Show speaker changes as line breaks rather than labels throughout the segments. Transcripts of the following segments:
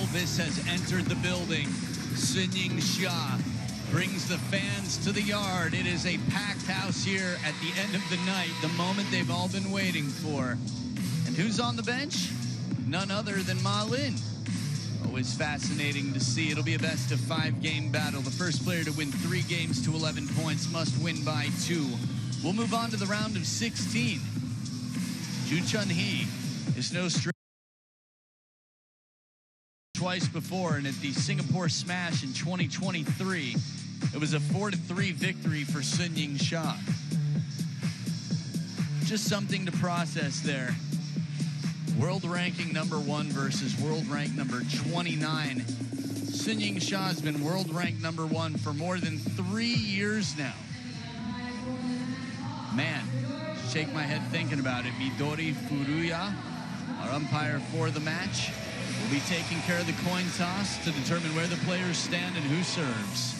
Elvis has entered the building. Yingsha brings the fans to the yard. It is a packed house here at the end of the night, the moment they've all been waiting for. And who's on the bench? None other than Ma Lin. Always fascinating to see. It'll be a best-of-5 game battle. The first player to win 3 games to 11 points must win by 2. We'll move on to the round of 16. JOO Cheonhui is no stranger. Twice before, and at the Singapore Smash in 2023, it was a 4-3 victory for Yingsha. Just something to process there. World ranking number 1 versus world rank number 29. Yingsha has been world ranked number 1 for more than 3 years now. Man, shake my head thinking about it. Midori Furuya, our umpire for the match, will be taking care of the coin toss to determine where the players stand and who serves.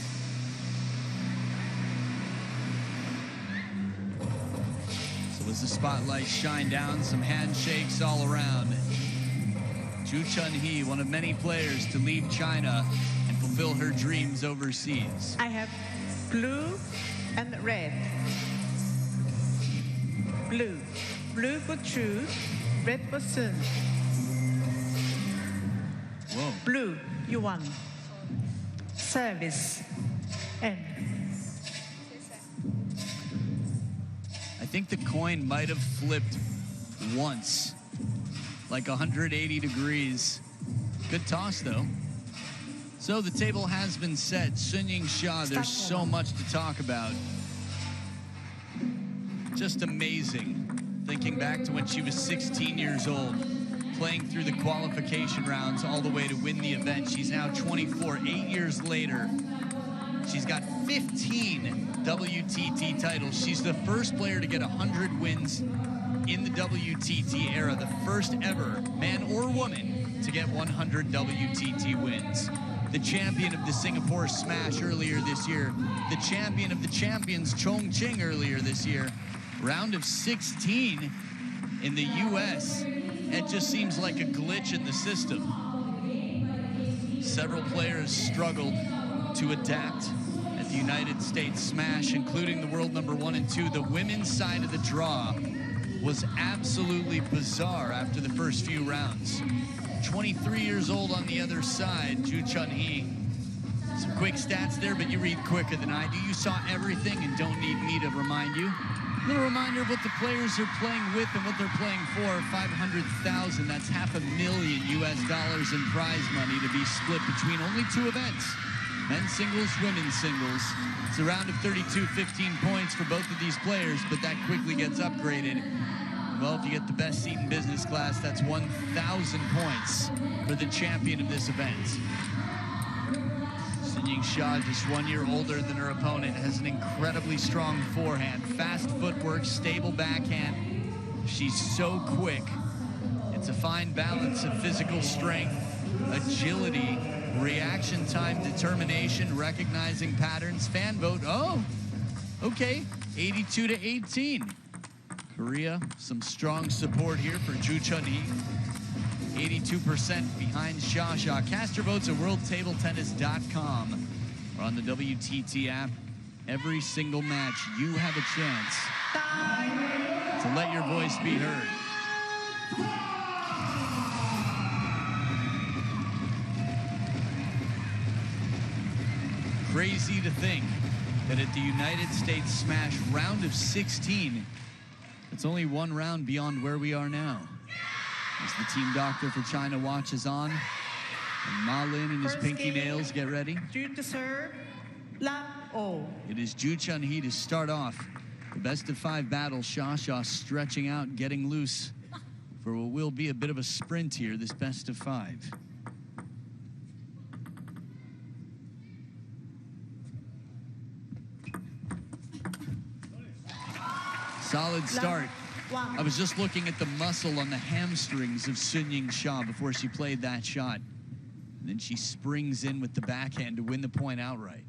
So as the spotlight shine down, some handshakes all around. JOO Cheonhui, one of many players to leave China and fulfill her dreams overseas.
I have blue and red. Blue. Blue for true, red for soon.
Whoa.
Blue, you won. Service. And
I think the coin might have flipped once, like 180 degrees. Good toss, though. So the table has been set. Yingsha, there's so much to talk about. Just amazing. Thinking back to when she was 16 years old, playing through the qualification rounds all the way to win the event. She's now 24, 8 years later. She's got 15 WTT titles. She's the first player to get 100 wins in the WTT era, the first ever man or woman to get 100 WTT wins. The champion of the Singapore Smash earlier this year, the champion of the champions Chongqing earlier this year. Round of 16 in the US. It just seems like a glitch in the system. Several players struggled to adapt at the United States Smash, including the world number 1 and 2. The women's side of the draw was absolutely bizarre after the first few rounds. 23 years old on the other side, JOO Cheonhui. Some quick stats there, but you read quicker than I do. You saw everything and don't need me to remind you. A little reminder of what the players are playing with and what they're playing for. 500,000, that's $500,000 US in prize money to be split between only 2 events. Men's singles, women's singles. It's a round of 32, 15 points for both of these players, but that quickly gets upgraded. Well, if you get the best seat in business class, that's 1,000 points for the champion of this event. Yingsha, just 1 year older than her opponent, has an incredibly strong forehand, fast footwork, stable backhand. She's so quick. It's a fine balance of physical strength, agility, reaction time, determination, recognizing patterns. Fan vote, oh, okay, 82-18. Korea, some strong support here for JOO Cheonhui. 82% behind Shasha. Cast your votes at worldtabletennis.com or on the WTT app. Every single match, you have a chance to let your voice be heard. Crazy to think that at the United States Smash round of 16, it's only 1 round beyond where we are now. As the team doctor for China watches on, and Ma Lin and his pinky nails get ready.
to serve, love all.
It is JOO Cheonhui to start off the best-of-5 battle. Shasha stretching out, getting loose for what will be a bit of a sprint here, this best-of-5. Solid start. I was just looking at the muscle on the hamstrings of Yingsha before she played that shot. And then she springs in with the backhand to win the point outright.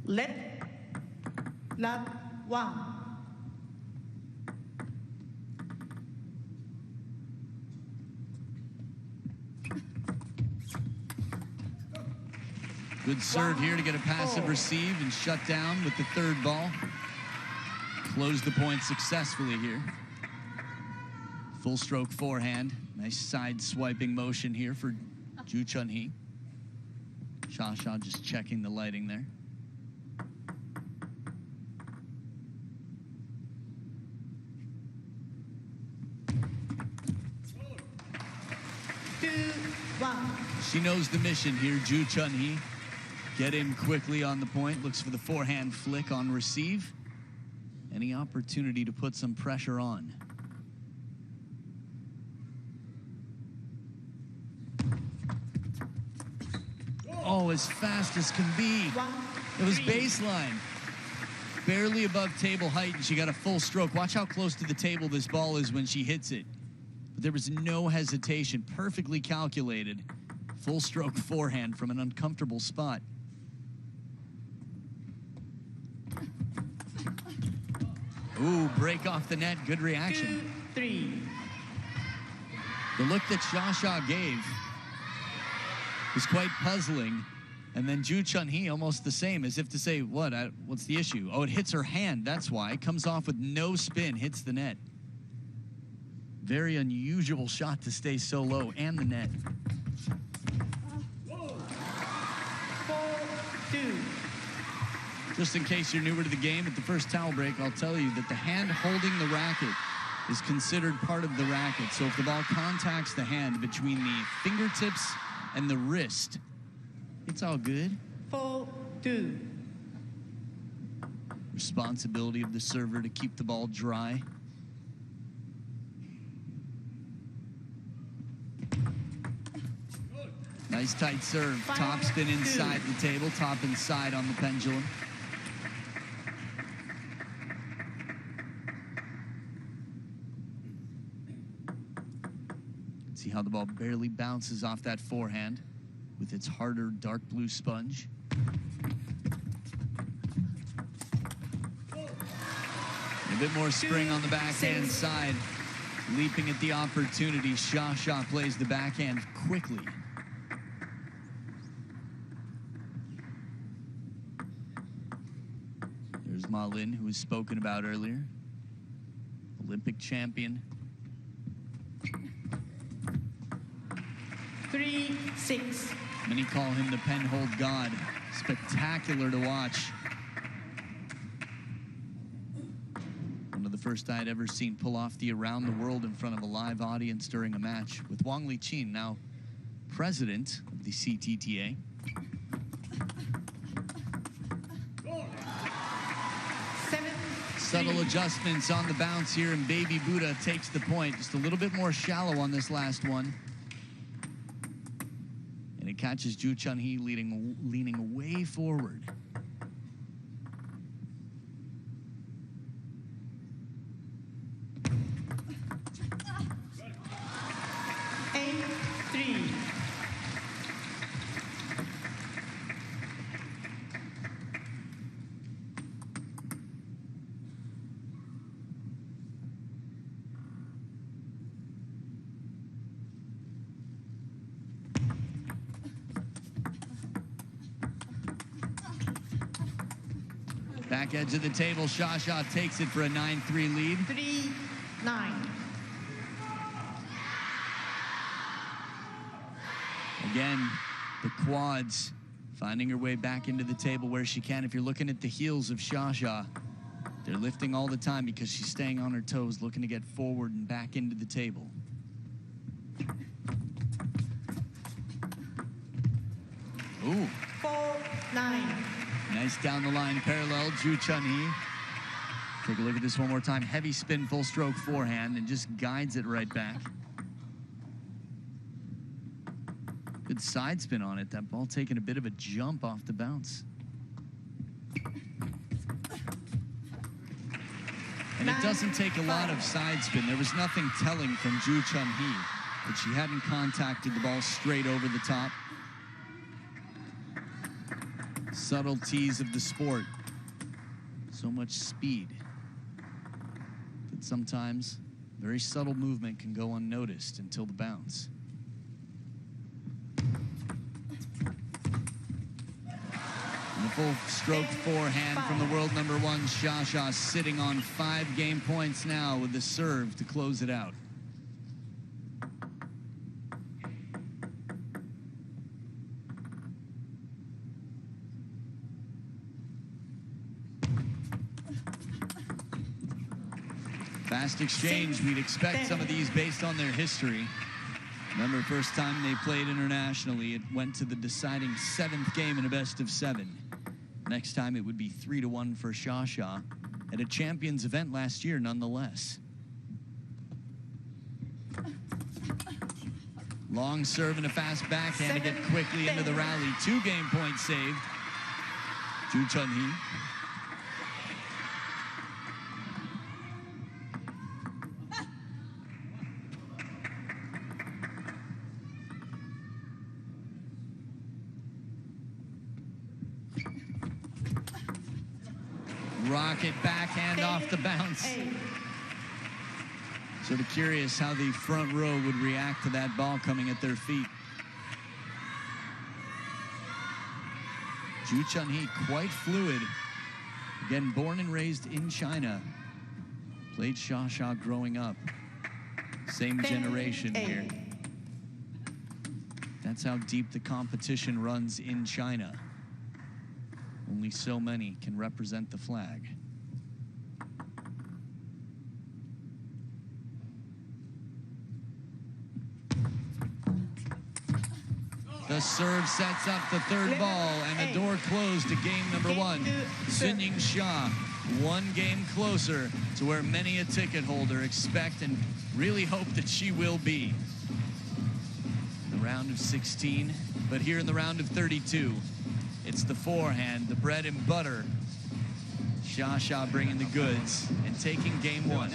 Let, love, one.
Good serve here to get a passive receive and shut down with the third ball. Close the point successfully here. Full stroke forehand. Nice side swiping motion here for JOO Cheonhui. Sha just checking the lighting there. She knows the mission here, JOO Cheonhui. Get in quickly on the point. Looks for the forehand flick on receive. Any opportunity to put some pressure on. Oh, as fast as can be. It was baseline. Barely above table height, and she got a full stroke. Watch how close to the table this ball is when she hits it. But there was no hesitation. Perfectly calculated. Full stroke forehand from an uncomfortable spot. Ooh, break off the net. Good reaction.
2-3.
The look that Sha gave was quite puzzling. And then JOO Cheonhui almost the same, as if to say, what's the issue? Oh, it hits her hand, that's why. It comes off with no spin, hits the net. Very unusual shot to stay so low, and the net.
4-2.
Just in case you're newer to the game, at the first towel break, I'll tell you that the hand holding the racket is considered part of the racket. So if the ball contacts the hand between the fingertips and the wrist, it's all good.
4-2.
Responsibility of the server to keep the ball dry. Nice tight serve. Top spin inside the table, top inside on the pendulum. See how the ball barely bounces off that forehand with its harder dark blue sponge. A bit more spring on the backhand side. Leaping at the opportunity, Sha plays the backhand quickly. There's Ma Lin, who was spoken about earlier. Olympic champion.
3-6.
Many call him the penhold god. Spectacular to watch. One of the first I'd ever seen pull off the around the world in front of a live audience during a match with Wang Liqin, now president of the CTTA. Subtle adjustments on the bounce here, and Baby Buddha takes the point. Just a little bit more shallow on this last one. And it catches JOO Cheonhui leaning way forward. Back edge of the table, Sha takes it for a 9-3 lead.
3-9.
Again, the quads finding her way back into the table where she can. If you're looking at the heels of Sha, they're lifting all the time because she's staying on her toes, looking to get forward and back into the table. Ooh.
4-9.
Nice down the line parallel, JOO Cheonhui. Take a look at this one more time. Heavy spin, full stroke forehand, and just guides it right back. Good side spin on it. That ball taking a bit of a jump off the bounce. And it doesn't take a lot of side spin. There was nothing telling from JOO Cheonhui that she hadn't contacted the ball straight over the top. Subtleties of the sport. So much speed that sometimes very subtle movement can go unnoticed until the bounce. Beautiful stroked forehand from the world number one, Xia, sitting on 5 game points now with the serve to close it out. Fast exchange. We'd expect some of these based on their history. Remember, first time they played internationally, it went to the deciding 7th game in a best of 7. Next time it would be 3-1 for Xia at a champions event last year, nonetheless. Long serve and a fast backhand to get quickly into the rally. 2 game points saved. JOO Cheonhui. Rocket backhand off the bounce. Sort of curious how the front row would react to that ball coming at their feet. JOO Cheonhui, quite fluid. Again, born and raised in China. Played Xia growing up. Same generation here. That's how deep the competition runs in China. Only so many can represent the flag. The serve sets up the 3rd ball, and the door closed to game number 1. Yingsha, 1 game closer to where many a ticket holder expect and really hope that she will be. The round of 16, but here in the round of 32, it's the forehand, the bread and butter. Xia bringing the goods and taking game 1.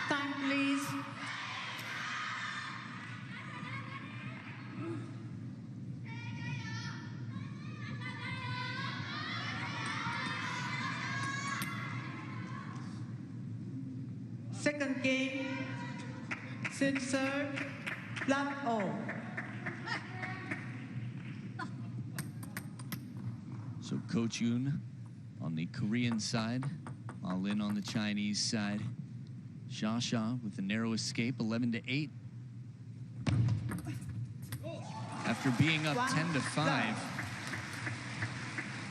Time, please. Second game, serve, love all.
So Coach Yoon on the Korean side, Ma Lin on the Chinese side. Xia with a narrow escape, 11-8. After being up 10-5.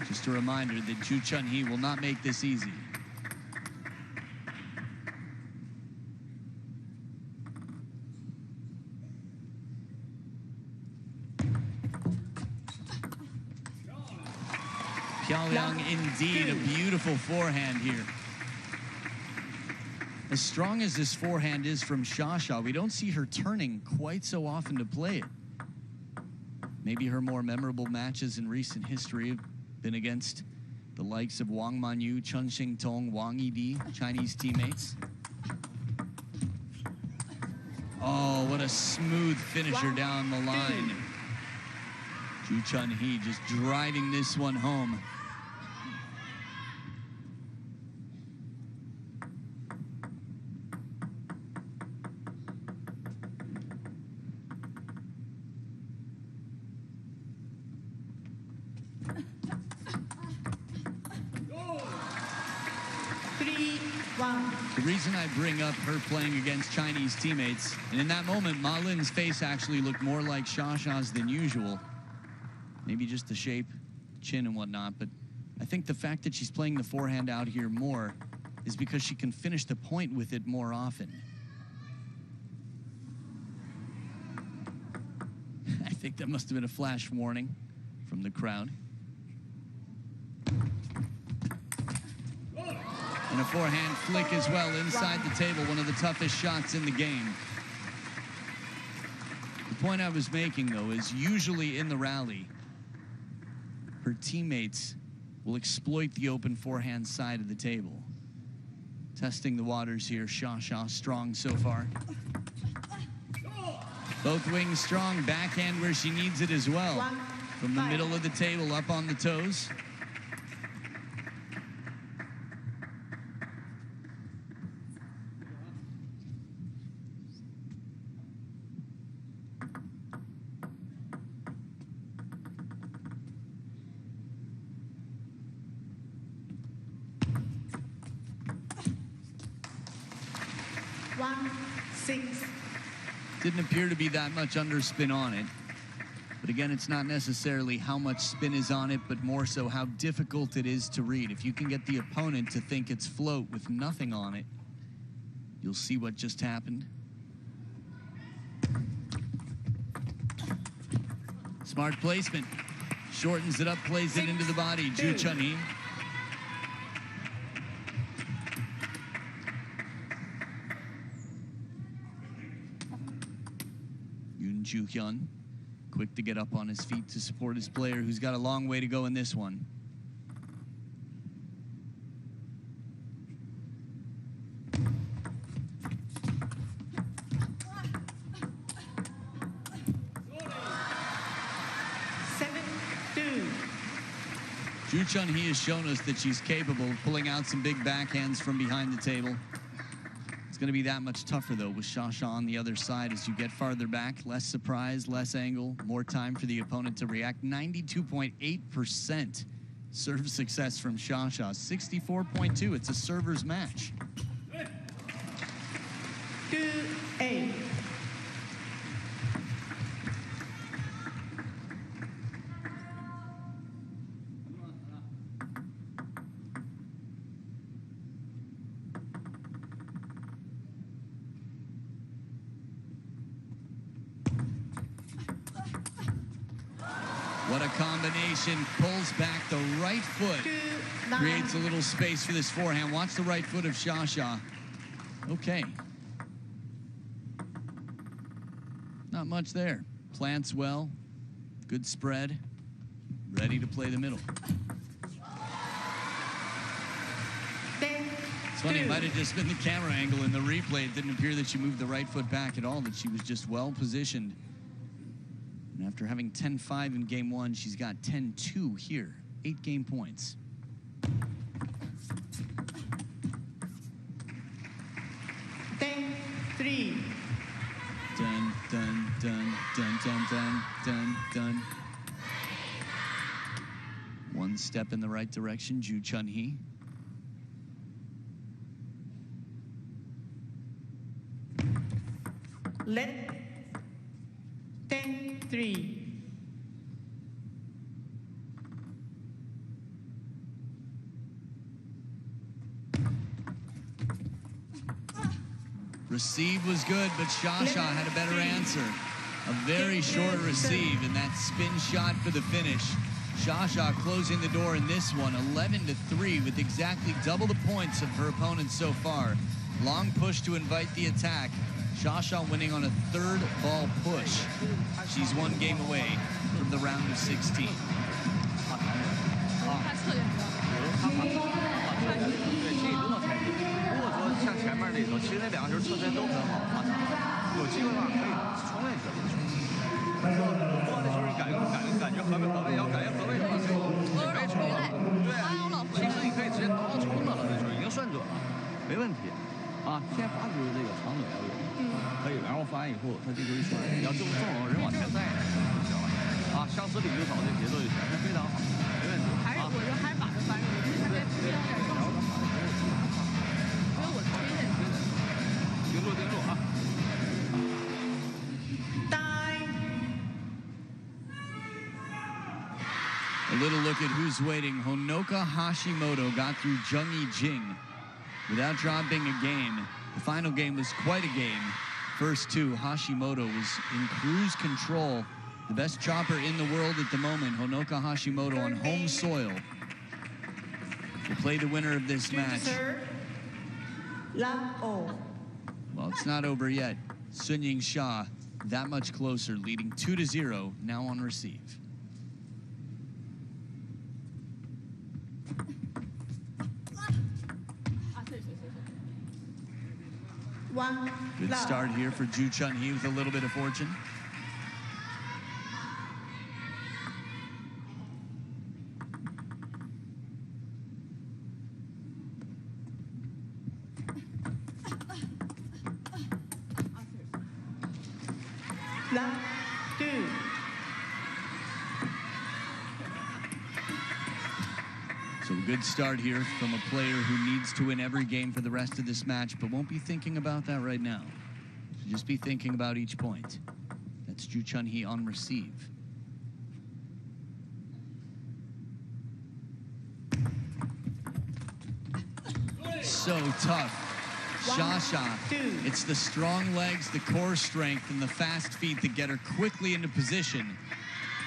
Just a reminder that JOO Cheonhui will not make this easy. Pyongyang indeed, a beautiful forehand here. As strong as this forehand is from Xia, we don't see her turning quite so often to play it. Maybe her more memorable matches in recent history have been against the likes of Wang Manyu, Chen Xingtong, Wang Yidi, Chinese teammates. Oh, what a smooth finisher down the line. JOO Cheonhui just driving this one home. The reason I bring up her playing against Chinese teammates, and in that moment, Ma Lin's face actually looked more like Xia's than usual. Maybe just the shape, chin and whatnot, but I think the fact that she's playing the forehand out here more is because she can finish the point with it more often. I think that must have been a flash warning from the crowd. And a forehand flick as well inside the table, one of the toughest shots in the game. The point I was making, though, is usually in the rally, her teammates will exploit the open forehand side of the table. Testing the waters here, Sha strong so far. Both wings strong, backhand where she needs it as well. From the middle of the table up on the toes. Didn't appear to be that much underspin on it. But again, it's not necessarily how much spin is on it, but more so how difficult it is to read. If you can get the opponent to think it's float with nothing on it, you'll see what just happened. Smart placement. Shortens it up, plays it into the body. JOO Cheonhui. Hyun, quick to get up on his feet to support his player who's got a long way to go in this one. JOO Cheonhui has shown us that she's capable of pulling out some big backhands from behind the table. It's going to be that much tougher, though, with Sha on the other side as you get farther back. Less surprise, less angle, more time for the opponent to react. 92.8% serve success from Sha. 64.2%. It's a server's match.
2-8.
What a combination. Pulls back the right foot. Creates a little space for this forehand. Watch the right foot of Sha. Okay. Not much there. Plants well. Good spread. Ready to play the middle. It's funny, it might have just been the camera angle in the replay. It didn't appear that she moved the right foot back at all, that she was just well positioned. And after having 10-5 in game one, she's got 10-2 here. 8 game points.
Dun, dun, dun, dun, dun, dun, dun.
One step in the right direction, JOO Cheonhui.
Let 10-3.
Receive was good, but Sha had a better answer. A very short receive, and that spin shot for the finish. Sha closing the door in this one, 11-3, with exactly double the points of her opponents so far. Long push to invite the attack. Sha winning on a third ball push. She's 1 game away from the round of 16. A little look at who's waiting. Honoka Hashimoto got through Jung-Yi Jing without dropping a game. The final game was quite a game. First two, Hashimoto was in cruise control. The best chopper in the world at the moment, Honoka Hashimoto on home soil. We'll play the winner of this match
Love all.
Well, it's not over yet. Yingsha that much closer, leading 2-0 now on receive. Good start here for JOO Cheonhui with a little bit of fortune.
Love 2.
So a good start here from a player who needs to win every game for the rest of this match, but won't be thinking about that right now. Should just be thinking about each point. That's JOO Cheonhui on receive. So tough. Shasha, it's the strong legs, the core strength, and the fast feet that get her quickly into position.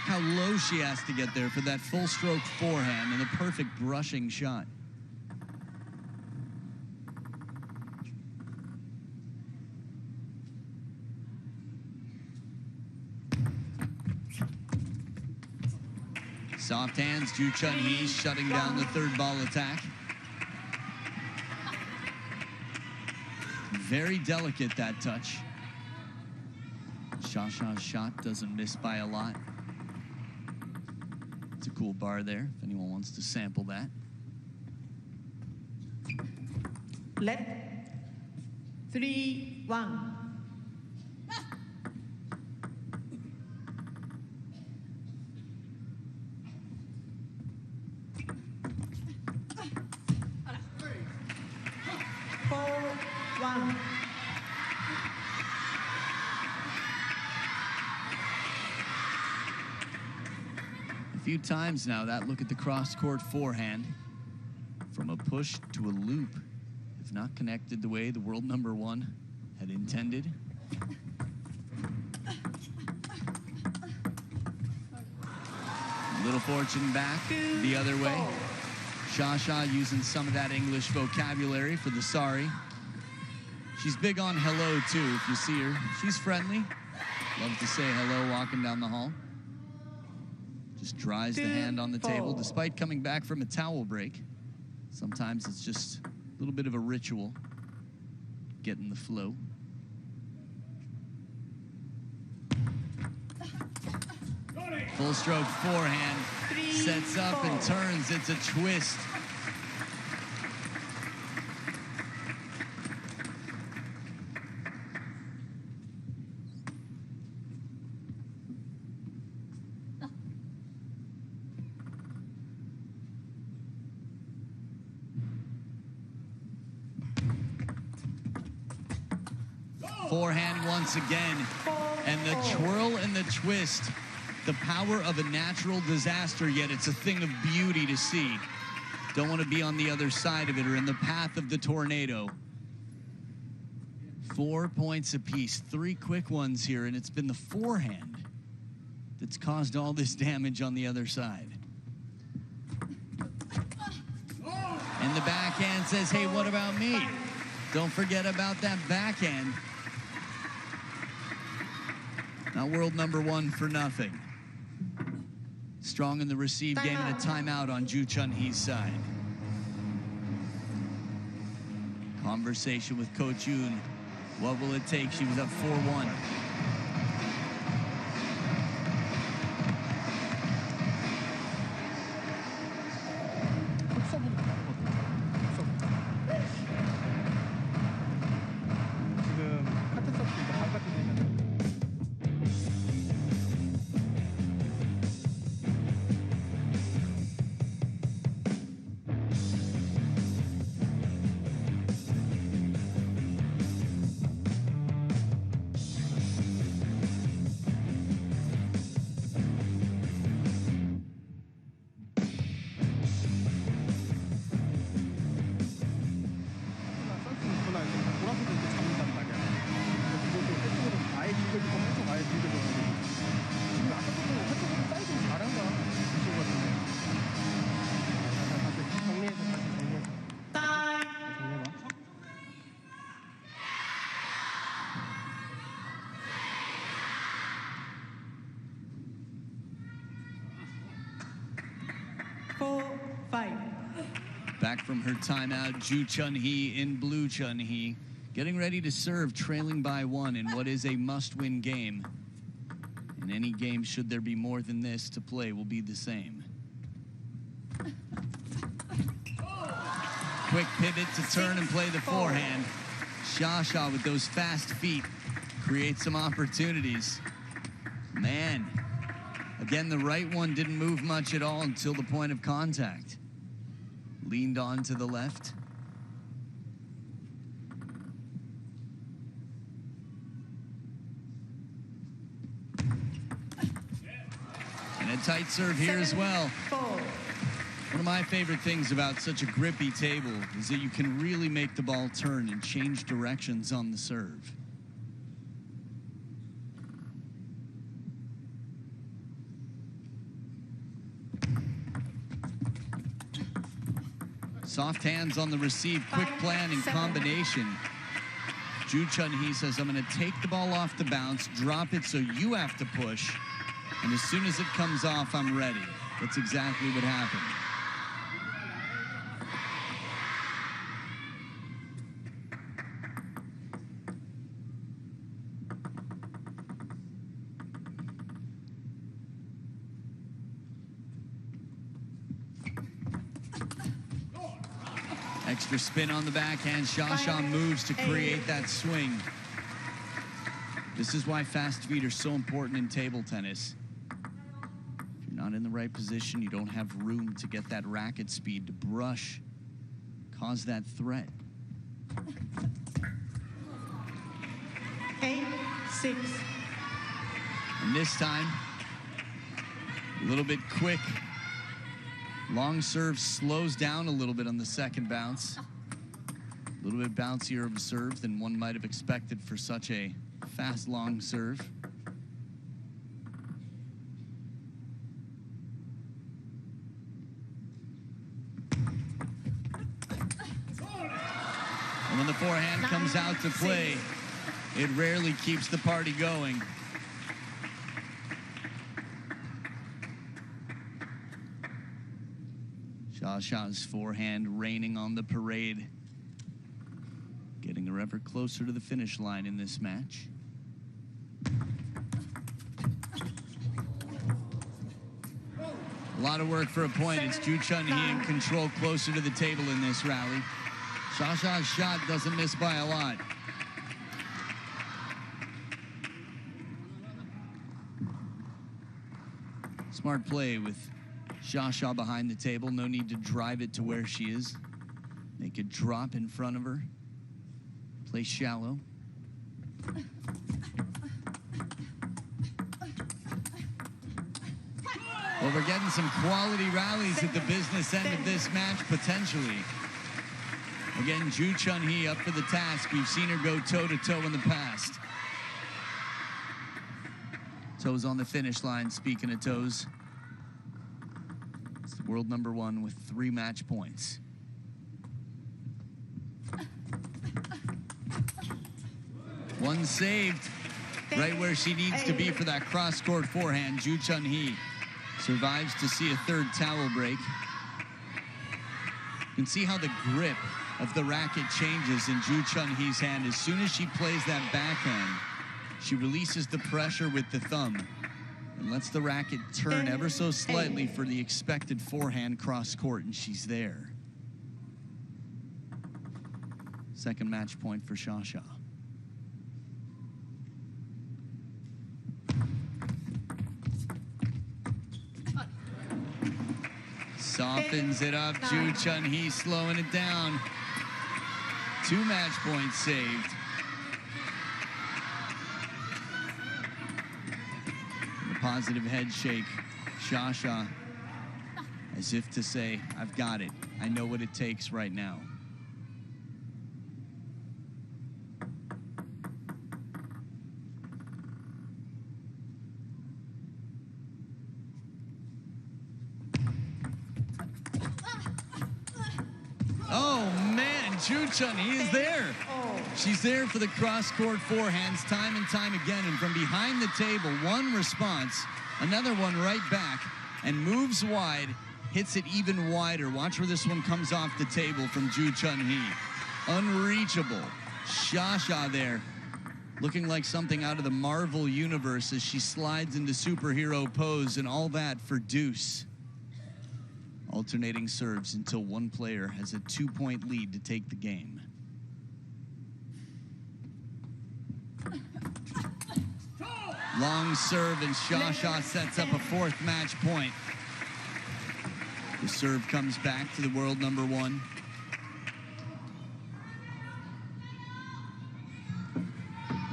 How low she has to get there for that full stroke forehand and the perfect brushing shot. Soft hands, JOO Cheonhui shutting down the third ball attack. Very delicate, that touch. Shasha's shot doesn't miss by a lot. It's a cool bar there, if anyone wants to sample that.
Left 3-1.
A few times now, that look at the cross-court forehand. From a push to a loop, if not connected the way the world number one had intended. Little fortune back the other way. Shasha using some of that English vocabulary for the sorry. She's big on hello, too, if you see her. She's friendly. Loves to say hello walking down the hall. Just dries the hand on the table, despite coming back from a towel break. Sometimes it's just a little bit of a ritual, getting the flow. Full stroke forehand, sets up and turns. It's a twist. Forehand once again, and the twirl and the twist, the power of a natural disaster, yet it's a thing of beauty to see. Don't want to be on the other side of it or in the path of the tornado. 4 points apiece, 3 quick ones here, and it's been the forehand that's caused all this damage on the other side. And the backhand says, hey, what about me? Don't forget about that backhand. Not world number one for nothing. Strong in the receive game and a timeout on JOO Cheonhui's side. Conversation with Coach Yoon. What will it take? She was up 4-1. back from her timeout. JOO Cheonhui in blue Cheonhui, getting ready to serve, trailing by 1 in what is a must-win game. And any game, should there be more than this to play, will be the same. Quick pivot to turn and play the forehand. Xia with those fast feet creates some opportunities. Man, again, the right one didn't move much at all until the point of contact. Leaned on to the left. And a tight serve here as well. One of my favorite things about such a grippy table is that you can really make the ball turn and change directions on the serve. Soft hands on the receive, quick plan and combination. JOO Cheonhui says, I'm going to take the ball off the bounce, drop it so you have to push, and as soon as it comes off, I'm ready. That's exactly what happened. Extra spin on the backhand. Xia moves to create that swing. This is why fast feet are so important in table tennis. If you're not in the right position, you don't have room to get that racket speed to brush, cause that threat.
8-6.
And this time, a little bit quick. Long serve slows down a little bit on the second bounce. A little bit bouncier of a serve than one might have expected for such a fast, long serve. And when the forehand comes out to play, it rarely keeps the party going. Xia's forehand raining on the parade, getting her ever closer to the finish line in this match. A lot of work for a point. It's JOO Cheonhui in control, closer to the table in this rally. Xia's shot doesn't miss by a lot. Smart play with Xia behind the table. No need to drive it to where she is. Make it drop in front of her. Play shallow. Well, we're getting some quality rallies at the business end of this match, potentially. Again, JOO Cheonhui up for the task. We've seen her go toe-to-toe in the past. Toes on the finish line, speaking of toes. World #1 with 3 match points. One saved right where she needs to be for that cross-court forehand. JOO Cheonhui survives to see a third towel break. You can see how the grip of the racket changes in JOO Cheonhui's hand. As soon as she plays that backhand, she releases the pressure with the thumb and lets the racket turn ever so slightly for the expected forehand cross-court, and she's there. Second match point for Xia. Softens it up. JOO Cheonhui slowing it down. 2 match points saved. Positive head shake. Xia, as if to say, I've got it. I know what it takes right now. Oh man, JOO Cheonhui is there. She's there for the cross-court forehands time and time again, and from behind the table, one response, another one right back, and moves wide, hits it even wider. Watch where this one comes off the table from JOO Cheonhui. Unreachable. Xia there, looking like something out of the Marvel universe as she slides into superhero pose, and all that for deuce. Alternating serves until one player has a 2-point lead to take the game. Long serve, and Xia sets up a 4th match point. The serve comes back to the world number 1.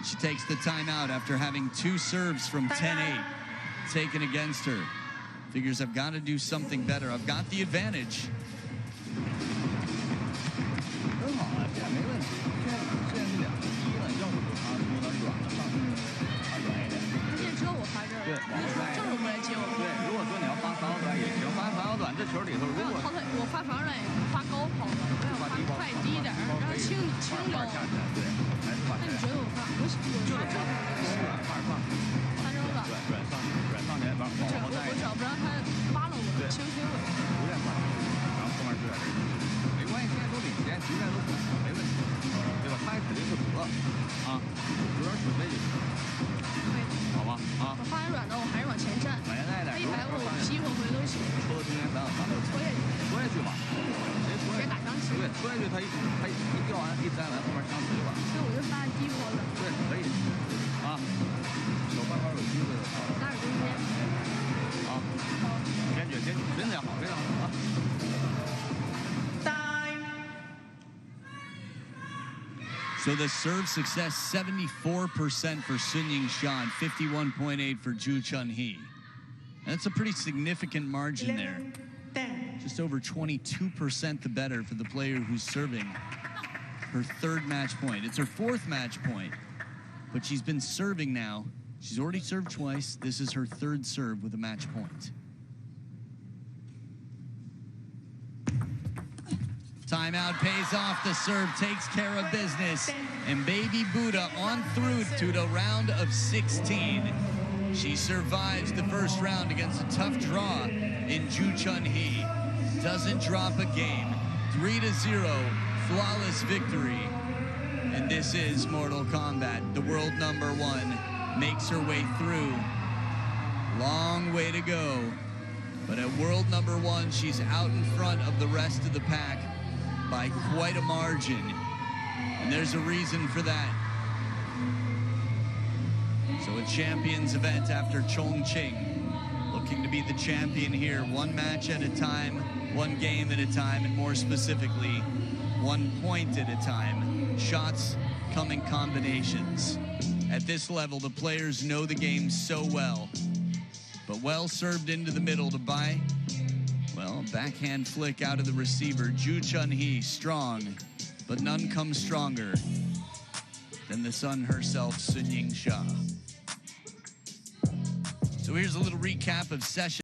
She takes the timeout after having 2 serves from 10-8 taken against her. Figures I've got to do something better. I've got the advantage. So the serve success, 74% for Yingsha, 51.8 for JOO Cheonhui. That's a pretty significant margin there. Just over 22% the better for the player who's serving her 3rd match point. It's her 4th match point, but she's been serving now. She's already served twice. This is her 3rd serve with a match point. Timeout pays off. The serve takes care of business. And Baby Buddha on through to the round of 16. She survives the first round against a tough draw in JOO Cheonhui. Doesn't drop a game. 3-0, flawless victory. And this is Mortal Kombat. The world number 1 makes her way through. Long way to go. But at world number 1, she's out in front of the rest of the pack by quite a margin, and there's a reason for that. So a champions event after Chongqing, looking to be the champion here, 1 match at a time, 1 game at a time, and more specifically, 1 point at a time. Shots come in combinations. At this level, the players know the game so well, but well served into the middle to buy. Well, backhand flick out of the receiver. JOO Cheonhui strong, but none comes stronger than the sun herself, Yingsha. So here's a little recap of session.